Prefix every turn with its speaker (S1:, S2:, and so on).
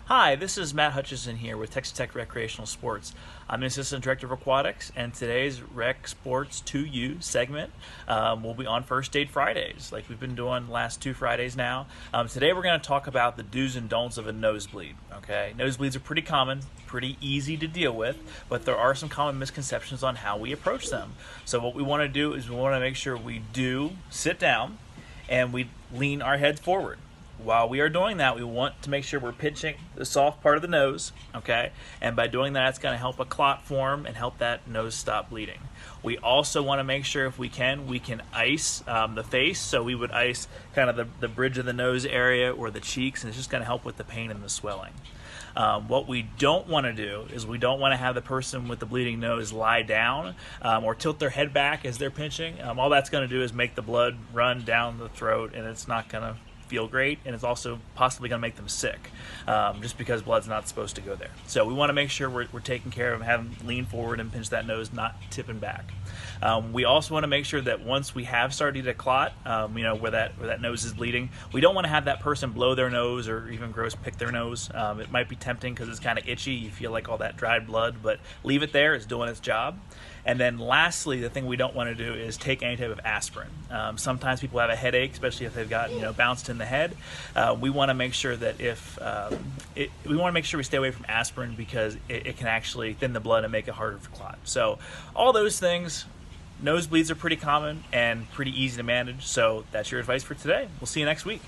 S1: Hi, this is Matt Hutchison here with Texas Tech Recreational Sports. I'm an Assistant Director of Aquatics, and today's RecSports2U segment will be on First Aid Fridays, like we've been doing the last 2 Fridays now. Today we're going to talk about the do's and don'ts of a nosebleed. Okay, nosebleeds are pretty common, pretty easy to deal with, but there are some common misconceptions on how we approach them. So what we want to do is we want to make sure we do sit down and we lean our heads forward. While we are doing that, we want to make sure we're pinching the soft part of the nose, okay? And by doing that, it's going to help a clot form and help that nose stop bleeding. We also want to make sure if we can ice the face. So we would ice kind of the bridge of the nose area or the cheeks, and it's just going to help with the pain and the swelling. What we don't want to do is we don't want to have the person with the bleeding nose lie down or tilt their head back as they're pinching. All that's going to do is make the blood run down the throat, and it's not going to feel great, and it's also possibly going to make them sick just because blood's not supposed to go there. So we want to make sure we're taking care of them, have them lean forward and pinch that nose, not tipping back. We also want to make sure that once we have started to clot, where that nose is bleeding, we don't want to have that person blow their nose or even gross pick their nose. It might be tempting because it's kind of itchy. You feel like all that dried blood, but leave it there. It's doing its job. And then lastly, the thing we don't want to do is take any type of aspirin. Sometimes people have a headache, especially if they've got bounced in the head. We want to make sure that we want to make sure we stay away from aspirin because it can actually thin the blood and make it harder to clot. So all those things, nosebleeds are pretty common and pretty easy to manage. So that's your advice for today. We'll see you next week.